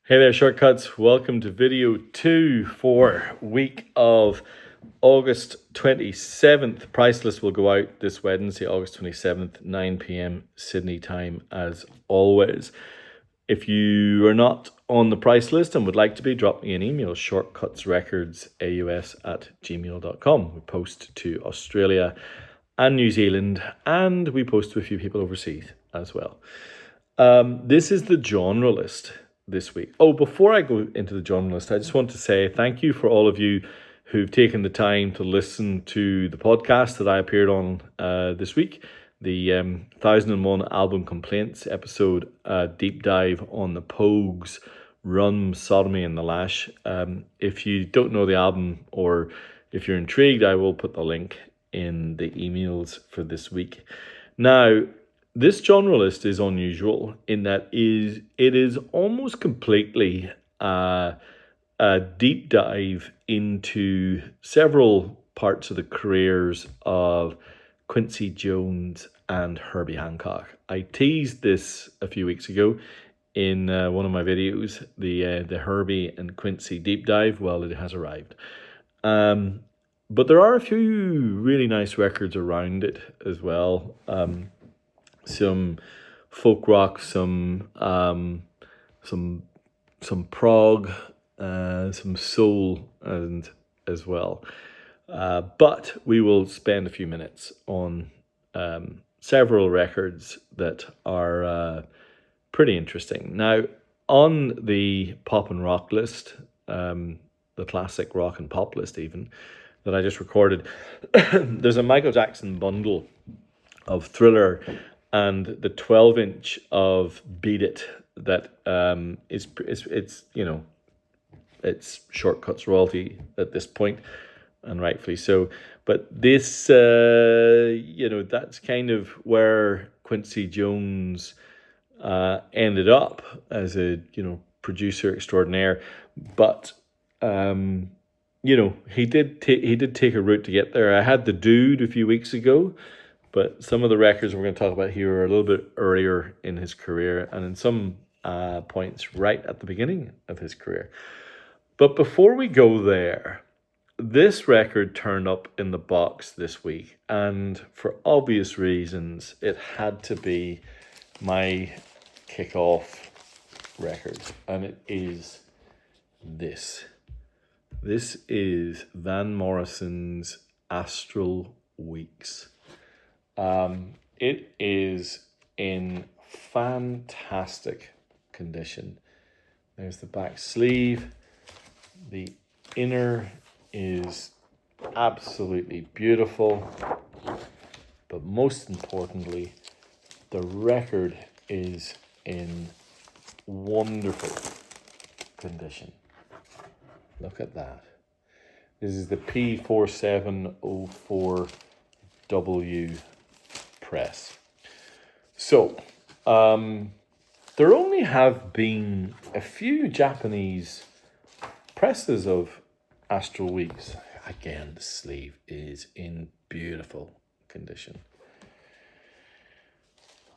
Hey there, Shortcuts. Welcome to video 2 for week of August 27th. Price list will go out this Wednesday, August 27th, 9 p.m. Sydney time, as always. If you are not on the price list and would like to be, drop me an email, shortcutsrecordsaus@gmail.com. We post to Australia and New Zealand, and we post to a few people overseas as well. This is the genre list this week. Oh, before I go into the genre list, I just want to say thank you for all of you who've taken the time to listen to the podcast that I appeared on this week, the 1001 Album Complaints episode, deep dive on the Pogues' Rum, Sodomy and the Lash. If you don't know the album, or if you're intrigued, I will put the link in the emails for this week. Now, this genre list is unusual in that it is almost completely a deep dive into several parts of the careers of Quincy Jones and Herbie Hancock. I teased this a few weeks ago in one of my videos, the Herbie and Quincy deep dive. Well, it has arrived. But there are a few really nice records around it as well. Some folk rock, some prog, some soul, and as well. But we will spend a few minutes on several records that are pretty interesting. Now, on the pop and rock list, the classic rock and pop list even, that I just recorded, there's a Michael Jackson bundle of Thriller and the 12-inch of Beat It that it's Shortcuts royalty at this point, and rightfully so. But this, that's kind of where Quincy Jones ended up as a producer extraordinaire. But he did take a route to get there. I had The Dude a few weeks ago. But some of the records we're going to talk about here are a little bit earlier in his career, and in some points right at the beginning of his career. But before we go there, this record turned up in the box this week, and for obvious reasons, it had to be my kickoff record, and it is this. This is Van Morrison's Astral Weeks. It is in fantastic condition. There's the back sleeve. The inner is absolutely beautiful. But most importantly, the record is in wonderful condition. Look at that. This is the P4704W press. So, there only have been a few Japanese presses of Astral Weeks. Again, the sleeve is in beautiful condition.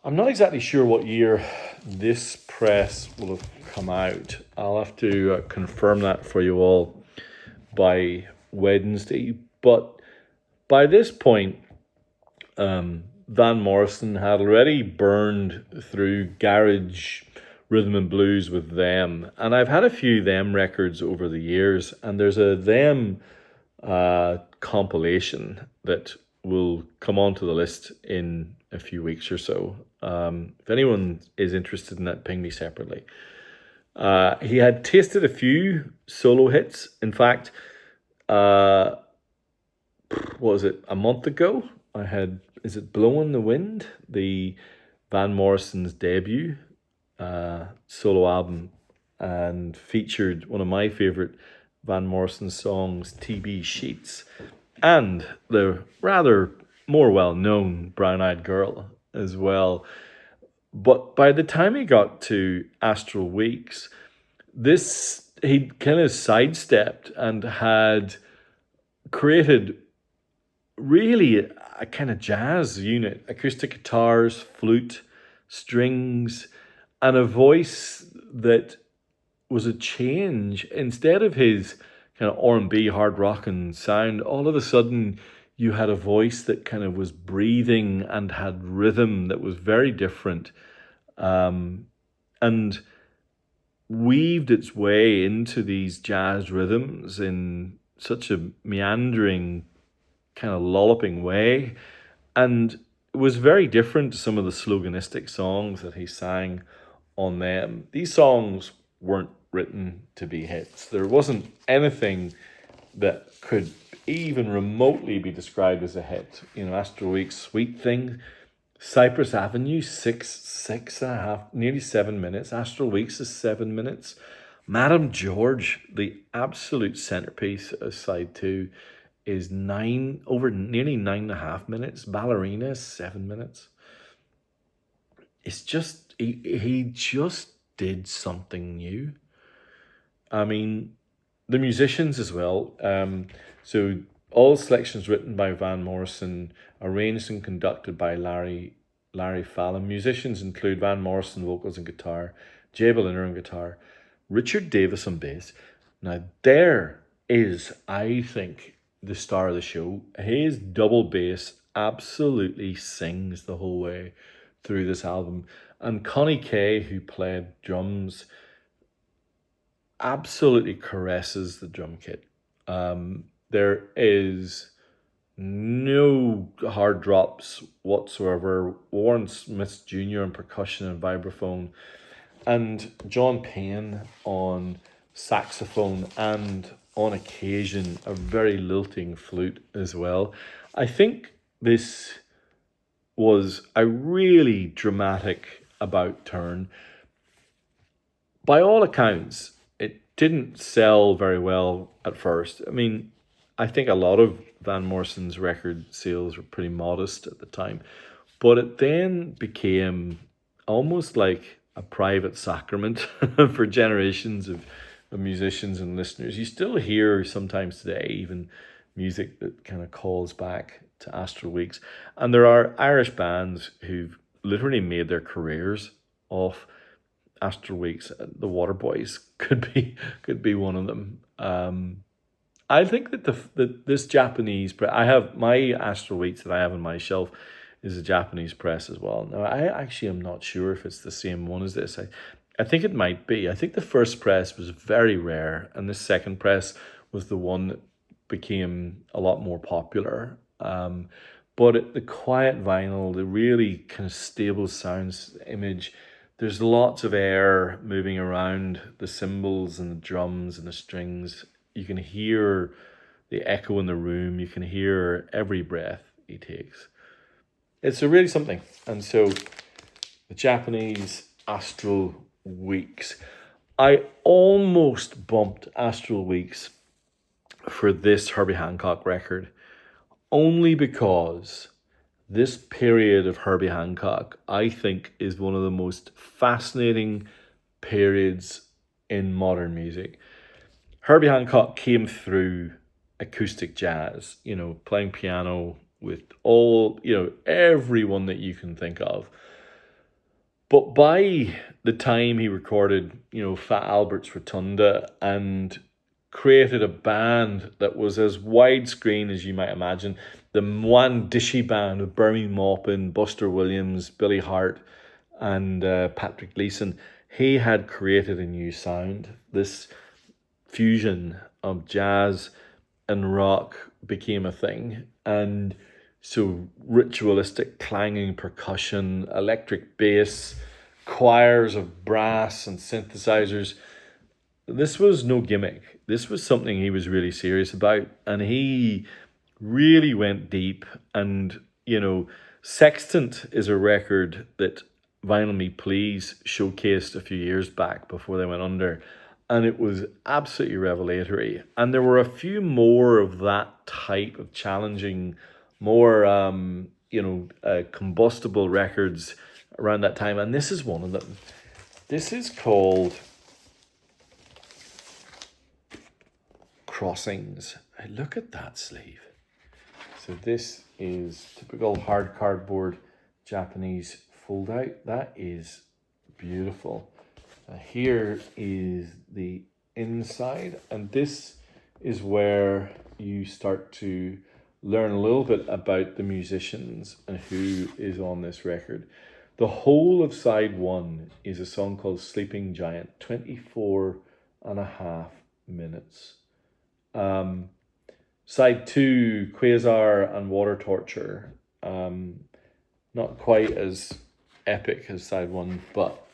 I'm not exactly sure what year this press will have come out. I'll have to confirm that for you all by Wednesday. But by this point, Van Morrison had already burned through garage rhythm and blues with Them, and I've had a few Them records over the years, and there's a Them compilation that will come onto the list in a few weeks or so. If anyone is interested in that, ping me separately. He had tasted a few solo hits. In fact, what was it, a month ago? Is it Blowing the Wind? The Van Morrison's debut solo album, and featured one of my favorite Van Morrison songs, TB Sheets, and the rather more well-known Brown Eyed Girl as well. But by the time he got to Astral Weeks, he kind of sidestepped and had created really a kind of jazz unit, acoustic guitars, flute, strings, and a voice that was a change. Instead of his kind of R&B hard rocking sound, all of a sudden you had a voice that kind of was breathing and had rhythm that was very different, and weaved its way into these jazz rhythms in such a meandering, kind of lolloping way. And it was very different to some of the sloganistic songs that he sang on them. These songs weren't written to be hits. There wasn't anything that could even remotely be described as a hit. Astral Week's Sweet Thing, Cypress Avenue, six and a half, nearly 7 minutes. Astral Weeks is 7 minutes. Madame George, the absolute centerpiece of side 2, is nearly 9.5 minutes. Ballerina is 7 minutes. It's just, he just did something new. I mean, the musicians as well. So all selections written by Van Morrison, arranged and conducted by Larry Fallon. Musicians include Van Morrison vocals and guitar, Jay Berliner on guitar, Richard Davis on bass. Now there is, I think, the star of the show. His double bass absolutely sings the whole way through this album. And Connie Kay, who played drums, absolutely caresses the drum kit. There is no hard drops whatsoever. Warren Smith Jr. on percussion and vibraphone, and John Payne on saxophone, and on occasion a very lilting flute as well. I think this was a really dramatic about turn. By all accounts, it didn't sell very well at first. I mean, I think a lot of Van Morrison's record sales were pretty modest at the time, but it then became almost like a private sacrament for generations of musicians and listeners. You still hear sometimes today even music that kind of calls back to Astral Weeks. And there are Irish bands who've literally made their careers off Astral Weeks. The Waterboys could be one of them. I think that this Japanese press, I have my Astral Weeks that I have on my shelf, is a Japanese press as well. Now, I actually am not sure if it's the same one as this. I think it might be. I think the first press was very rare, and the second press was the one that became a lot more popular. But the quiet vinyl, the really kind of stable sounds image, there's lots of air moving around the cymbals and the drums and the strings. You can hear the echo in the room. You can hear every breath he takes. It's really something. And so the Japanese Astral Weeks. I almost bumped Astral Weeks for this Herbie Hancock record, only because this period of Herbie Hancock, I think, is one of the most fascinating periods in modern music. Herbie Hancock came through acoustic jazz, playing piano with all, everyone that you can think of. But by the time he recorded, Fat Albert's Rotunda and created a band that was as widescreen as you might imagine, the One Dishy Band with Bernie Maupin, Buster Williams, Billy Hart, and Patrick Gleason, he had created a new sound. This fusion of jazz and rock became a thing. And so ritualistic clanging percussion, electric bass, choirs of brass and synthesizers. This was no gimmick. This was something he was really serious about. And he really went deep. And, Sextant is a record that Vinyl Me Please showcased a few years back before they went under. And it was absolutely revelatory. And there were a few more of that type of challenging, more, combustible records around that time. And this is one of them. This is called Crossings. Look at that sleeve. So this is typical hard cardboard Japanese fold out. That is beautiful. Here is the inside, and this is where you start to learn a little bit about the musicians and who is on this record. The whole of side one is a song called Sleeping Giant, 24 and a half minutes. Side two, Quasar and Water Torture, not quite as epic as side one, but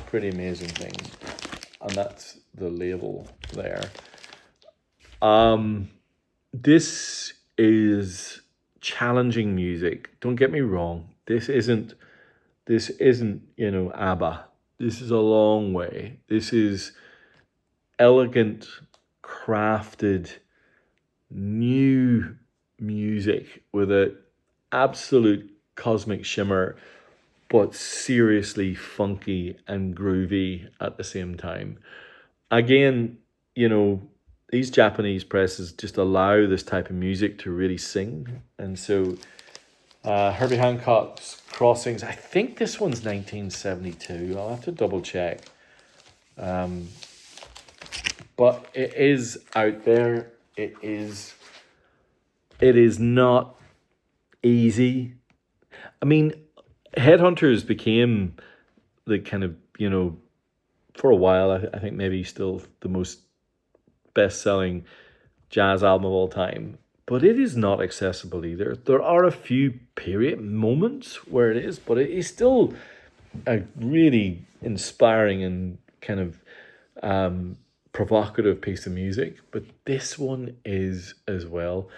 pretty amazing thing. And that's the label there. This is challenging music. Don't get me wrong. This isn't ABBA. This is a long way. This is elegant, crafted, new music with an absolute cosmic shimmer, but seriously funky and groovy at the same time. Again, these Japanese presses just allow this type of music to really sing. And so Herbie Hancock's Crossings, I think this one's 1972. I'll have to double check. But it is out there. It is not easy. I mean, Headhunters became the kind of, for a while, I think maybe still the most best-selling jazz album of all time. But it is not accessible either. There are a few period moments where it is, but it is still a really inspiring and kind of provocative piece of music. But this one is as well.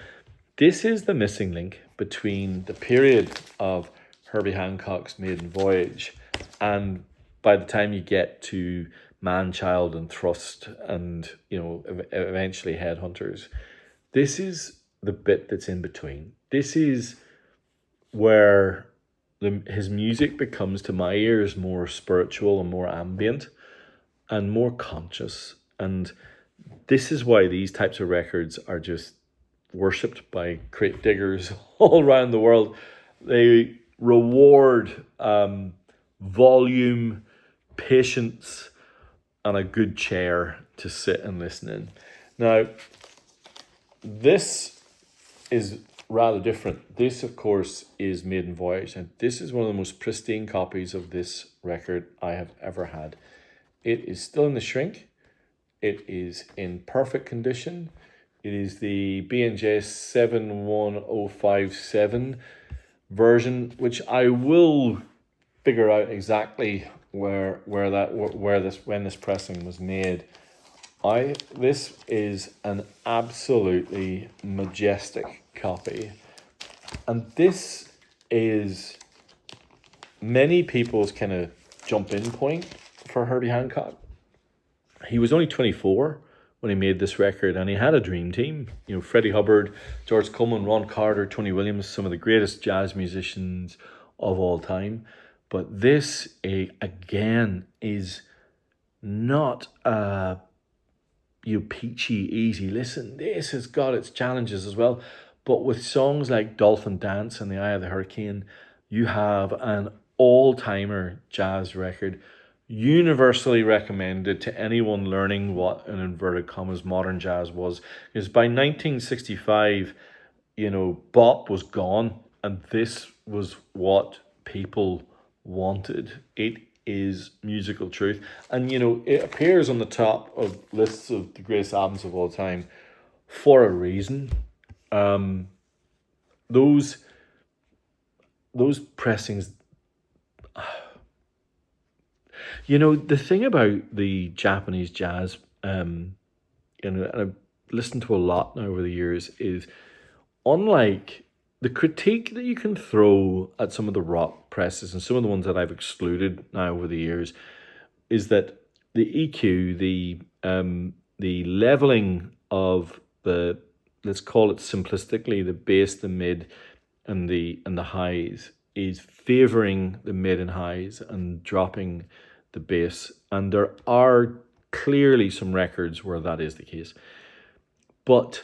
This is the missing link between the period of Herbie Hancock's maiden voyage and by the time you get to Man, Child and Thrust and, eventually Headhunters. This is the bit that's in between. This is where his music becomes, to my ears, more spiritual and more ambient and more conscious. And this is why these types of records are just worshipped by crate diggers all around the world. They reward volume, patience, and a good chair to sit and listen in. Now, this is rather different. This, of course, is Maiden Voyage, and this is one of the most pristine copies of this record I have ever had. It is still in the shrink. It is in perfect condition. It is the B&J 71057 version, which I will figure out exactly when this pressing was made. This is an absolutely majestic copy, and this is many people's kind of jump in point for Herbie Hancock. He was only 24 when he made this record, and he had a dream team. Freddie Hubbard, George Coleman, Ron Carter, Tony Williams, some of the greatest jazz musicians of all time. But this, again, is not a peachy, easy listen. This has got its challenges as well. But with songs like Dolphin Dance and The Eye of the Hurricane, you have an all-timer jazz record, universally recommended to anyone learning what, in inverted commas, modern jazz was. Because by 1965, bop was gone, and this was what people wanted. It is musical truth. And, it appears on the top of lists of the greatest albums of all time for a reason. Those pressings... the thing about the Japanese jazz, and I've listened to a lot now over the years, is unlike the critique that you can throw at some of the rock presses and some of the ones that I've excluded now over the years, is that the EQ, the leveling of the, let's call it simplistically, the bass, the mid, and the highs, is favoring the mid and highs and dropping the bass. And there are clearly some records where that is the case. But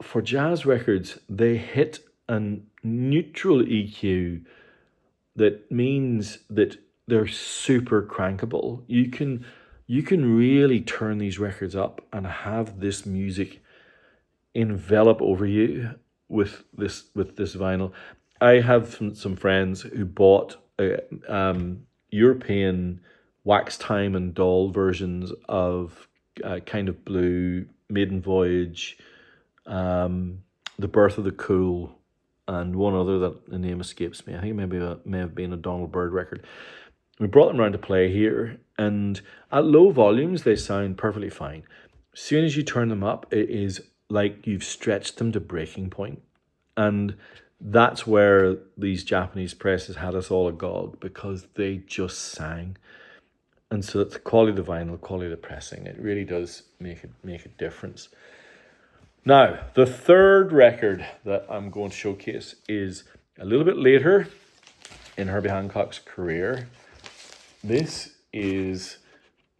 for jazz records, they hit a neutral EQ that means that they're super crankable. You can really turn these records up and have this music envelop over you with this vinyl. I have some friends who bought European Wax Time and Doll versions of Kind of Blue, Maiden Voyage, The Birth of the Cool, and one other that the name escapes me. I think maybe may have been a Donald Byrd record. We brought them around to play here, and at low volumes they sound perfectly fine. As soon as you turn them up, it is like you've stretched them to breaking point. And that's where these Japanese presses had us all agog, because they just sang. And so it's the quality of the vinyl, the quality of the pressing. It really does make a difference. Now, the third record that I'm going to showcase is a little bit later in Herbie Hancock's career. This is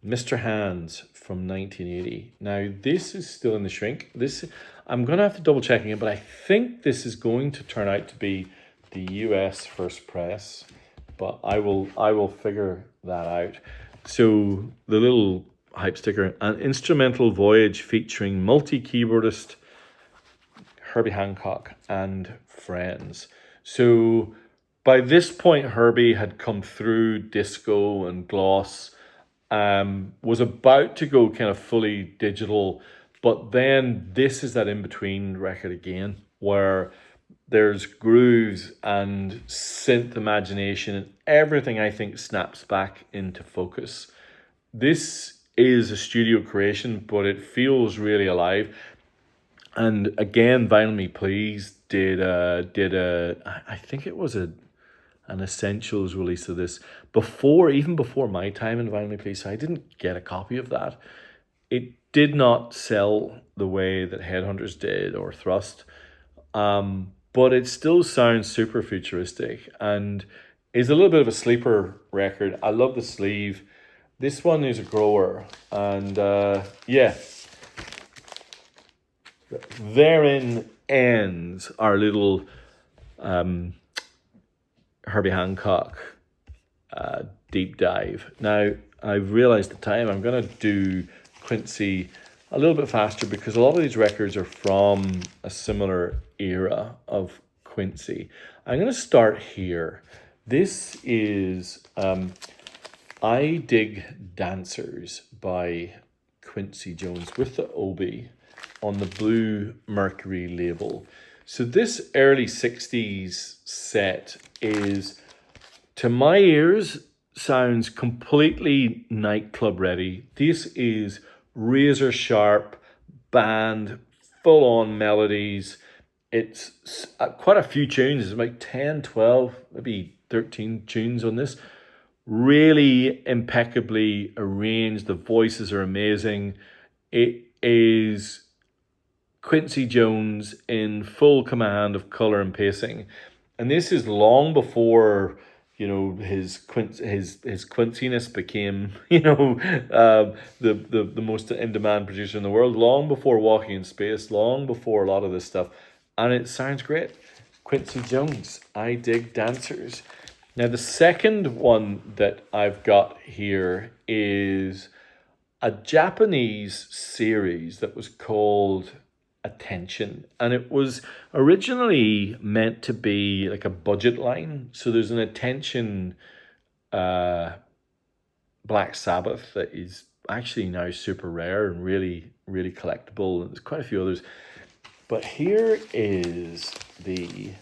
Mr. Hands from 1980. Now, this is still in the shrink. I'm going to have to double checking it, but I think this is going to turn out to be the US first press, but I will figure that out. So the little hype sticker, an instrumental voyage featuring multi-keyboardist Herbie Hancock and friends. So by this point, Herbie had come through disco and gloss, was about to go kind of fully digital, but then this is that in-between record again, where there's grooves and synth imagination, and everything I think snaps back into focus. This is a studio creation, but it feels really alive. And again, Vinyl Me Please did I think it was an essentials release of this even before my time in Vinyl Me Please. So I didn't get a copy of that. It did not sell the way that Headhunters did or Thrust, but it still sounds super futuristic and is a little bit of a sleeper record. I love the sleeve. This one is a grower, and yeah. Therein ends our little Herbie Hancock deep dive. Now, I've realized the time. I'm going to do Quincy a little bit faster because a lot of these records are from a similar era of Quincy. I'm going to start here. This is I Dig Dancers by Quincy Jones with the Obi on the Blue Mercury label. So this early 60s set is, to my ears, sounds completely nightclub ready. This is razor sharp band, full on melodies. It's quite a few tunes. It's about 10, 12, maybe 13 tunes on this. Really impeccably arranged. The voices are amazing. It is Quincy Jones in full command of color and pacing, and this is long before his Quinciness became the most in demand producer in the world. Long before Walking in Space, long before a lot of this stuff, and it sounds great. Quincy Jones, I Dig Dancers. Now the second one that I've got here is a Japanese series that was called Attention, and it was originally meant to be like a budget line. So there's an Attention Black Sabbath that is actually now super rare and really, really collectible, and there's quite a few others. But here is the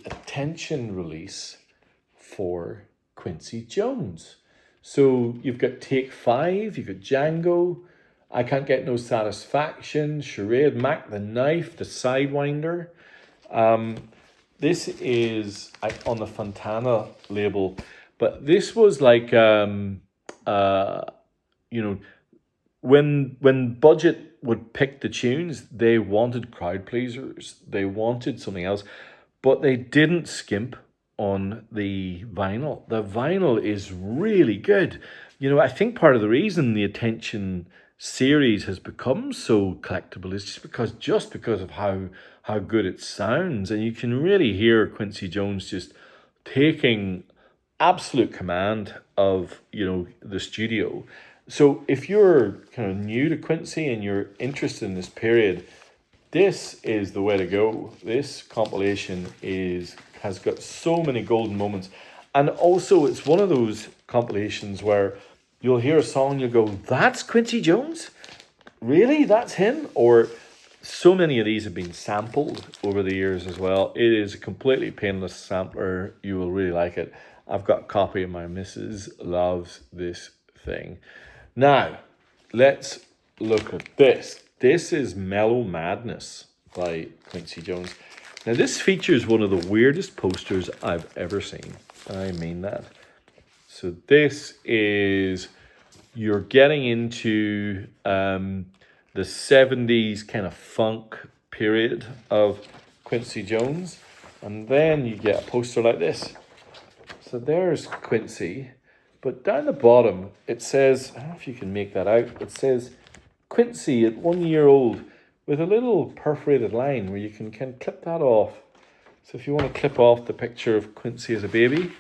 Attention release for Quincy Jones. So you've got Take 5, you've got Django, I Can't Get No Satisfaction, Charade, Mac the Knife, The Sidewinder. This is on the Fontana label, but this was like, when Budget would pick the tunes, they wanted crowd pleasers, they wanted something else, but they didn't skimp on the vinyl. The vinyl is really good. I think part of the reason the Attention series has become so collectible is just because of how how good it sounds. And you can really hear Quincy Jones just taking absolute command of, the studio. So if you're kind of new to Quincy and you're interested in this period, this is the way to go. This compilation has got so many golden moments. And also it's one of those compilations where you'll hear a song and you'll go, that's Quincy Jones? Really? That's him? Or so many of these have been sampled over the years as well. It is a completely painless sampler. You will really like it. I've got a copy and my missus loves this thing. Now, let's look at this. This is Mellow Madness by Quincy Jones. Now, this features one of the weirdest posters I've ever seen. I mean that. So this is, you're getting into the 70s kind of funk period of Quincy Jones. And then you get a poster like this. So there's Quincy. But down the bottom, it says, I don't know if you can make that out, it says Quincy at 1 year old with a little perforated line where you can clip that off. So if you want to clip off the picture of Quincy as a baby,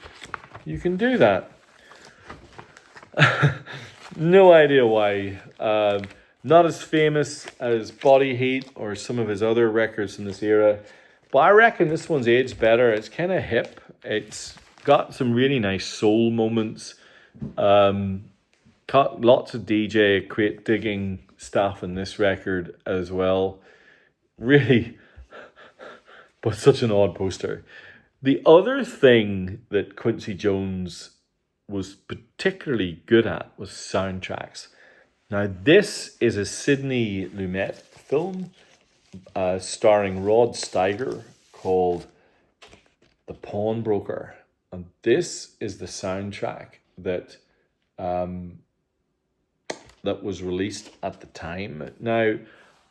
you can do that. No idea why. Not as famous as Body Heat or some of his other records in this era. But I reckon this one's aged better. It's kind of hip. It's got some really nice soul moments. Got lots of DJ crate digging stuff in this record as well. Really, but such an odd poster. The other thing that Quincy Jones was particularly good at was soundtracks. Now, this is a Sidney Lumet film starring Rod Steiger called The Pawnbroker. And this is the soundtrack that was released at the time. Now,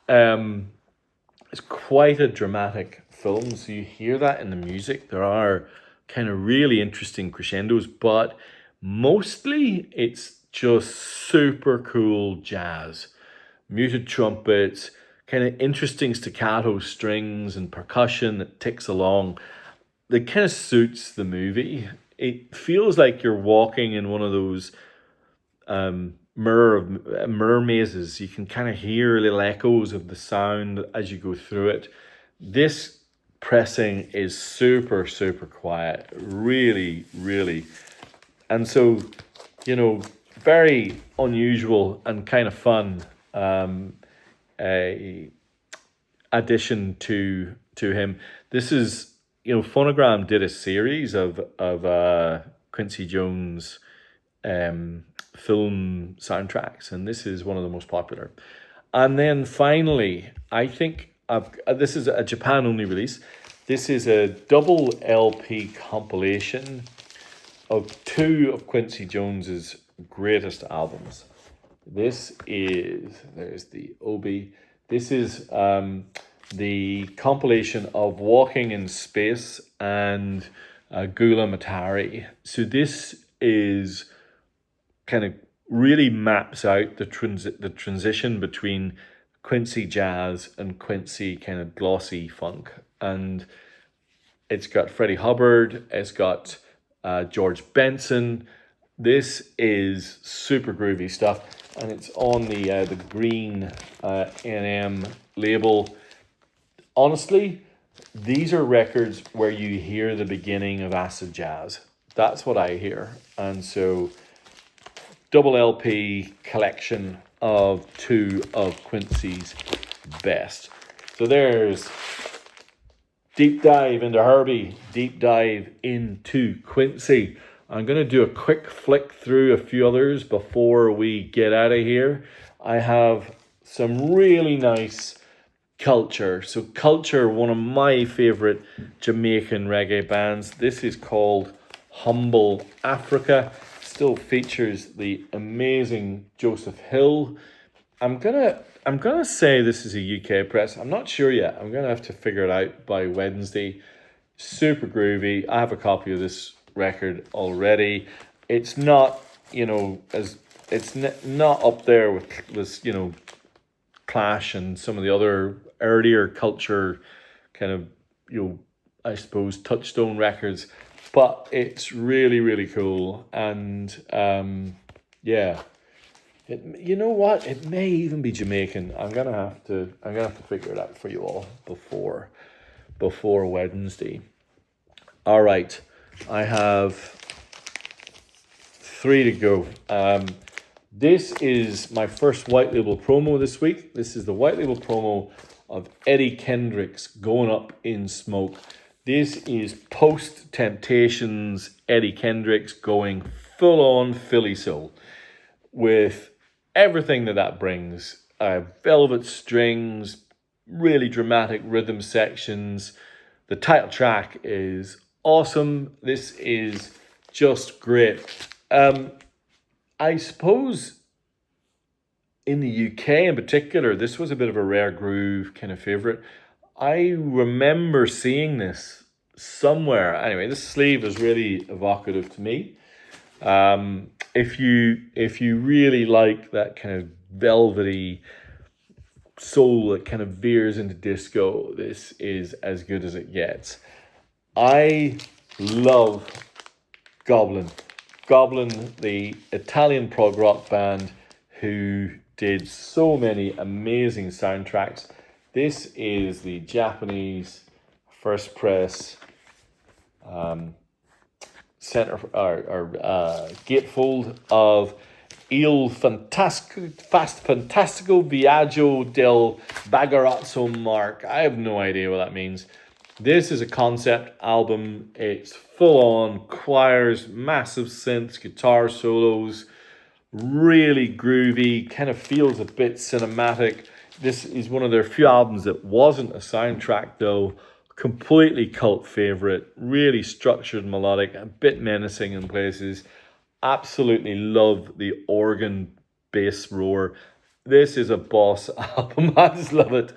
it's quite a dramatic film, so you hear that in the music. There are kind of really interesting crescendos, but mostly it's just super cool jazz. Muted trumpets, kind of interesting staccato strings and percussion that ticks along. That kind of suits the movie. It feels like you're walking in one of those mirror mazes. You can kind of hear little echoes of the sound as you go through it. This pressing is super, super quiet. Really, really. And so, very unusual and kind of fun addition to him. This is, Phonogram did a series of Quincy Jones film soundtracks, and this is one of the most popular. And then finally, I think this is a Japan-only release. This is a double LP compilation of two of Quincy Jones's greatest albums. There's the Obi. This is the compilation of Walking in Space and Gula Matari. So this is kind of really maps out the transition between Quincy jazz and Quincy kind of glossy funk. And it's got Freddie Hubbard, it's got George Benson. This is super groovy stuff, and it's on the green NM label. Honestly, these are records where you hear the beginning of acid jazz. That's what I hear. And so, double LP collection of two of Quincy's best. So there's deep dive into Herbie, deep dive into Quincy. I'm going to do a quick flick through a few others before we get out of here. I have some really nice Culture. So Culture, one of my favorite Jamaican reggae bands. This is called Humble Africa. Still features the amazing Joseph Hill. I'm gonna say this is a UK press. I'm not sure yet. I'm gonna have to figure it out by Wednesday. Super groovy. I have a copy of this record already. It's not, not up there with Clash and some of the other earlier Culture kind of, I suppose, touchstone records. But it's really, really cool. And yeah, you know what? It may even be Jamaican. I'm gonna have to figure it out for you all before Wednesday. All right, I have 3 to go. This is my first white label promo this week. This is the white label promo of Eddie Kendrick's Going Up in Smoke. This is post Temptations Eddie Kendrick's going full on Philly soul with everything that brings. Velvet strings, really dramatic rhythm sections. The title track is awesome. This is just great. I suppose in the UK in particular, this was a bit of a rare groove kind of favorite. I remember seeing this somewhere. Anyway, this sleeve is really evocative to me. If you really like that kind of velvety soul that kind of veers into disco, this is as good as it gets. I love Goblin, the Italian prog rock band who did so many amazing soundtracks. This is the Japanese first press center or gatefold of Il Fantastico Viaggio del Bagarazzo Mark. I have no idea what that means. This is a concept album. It's full on choirs, massive synths, guitar solos, really groovy, kind of feels a bit cinematic. This is one of their few albums that wasn't a soundtrack though. Completely cult favorite, really structured, melodic, a bit menacing in places. Absolutely love the organ bass roar. This is a boss album. I just love it.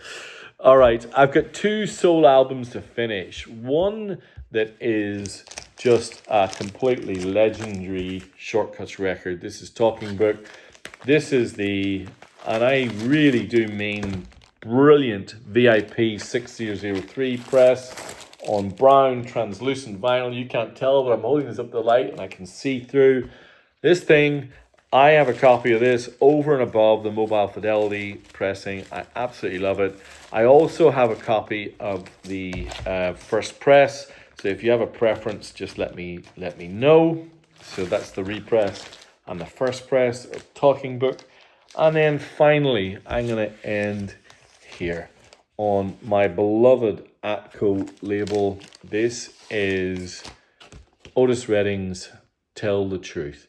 All right, I've got 2 soul albums to finish. One that is just a completely legendary Shortcuts record. This is Talking Book. This is and I really do mean brilliant VIP 6003 press on brown translucent vinyl. You can't tell, but I'm holding this up to the light and I can see through this thing. I have a copy of this over and above the Mobile Fidelity pressing. I absolutely love it. I also have a copy of the first press. So if you have a preference, just let me know. So that's the repress and the first press of Talking Book. And then finally, I'm going to end here on my beloved Atco label. This is Otis Redding's Tell the Truth.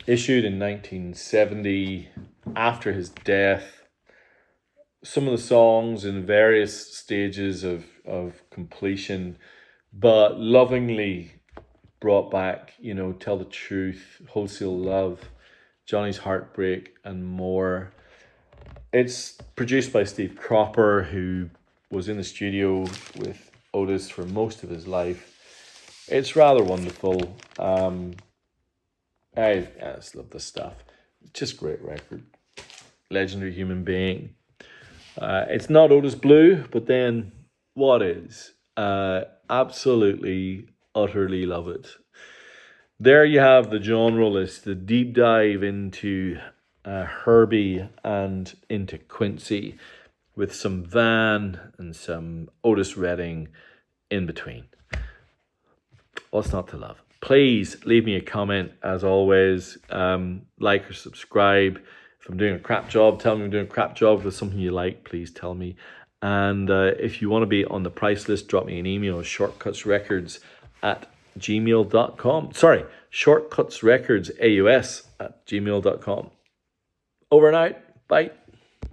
Issued in 1970 after his death. Some of the songs in various stages of completion, but lovingly brought back, Tell the Truth, Wholesale Love, Johnny's Heartbreak, and more. It's produced by Steve Cropper, who was in the studio with Otis for most of his life. It's rather wonderful. I just love this stuff. Just great record. Legendary human being. It's not Otis Blue, but then what is? Absolutely, utterly love it. There you have the genre list, the deep dive into Herbie and into Quincy with some Van and some Otis Redding in between. What's not to love? Please leave me a comment as always. Like or subscribe. If I'm doing a crap job, tell me I'm doing a crap job. If there's something you like, please tell me. And if you want to be on the price list, drop me an email, shortcutsrecords@gmail.com. Sorry, shortcutsrecordsaus@gmail.com. Over and out. Bye.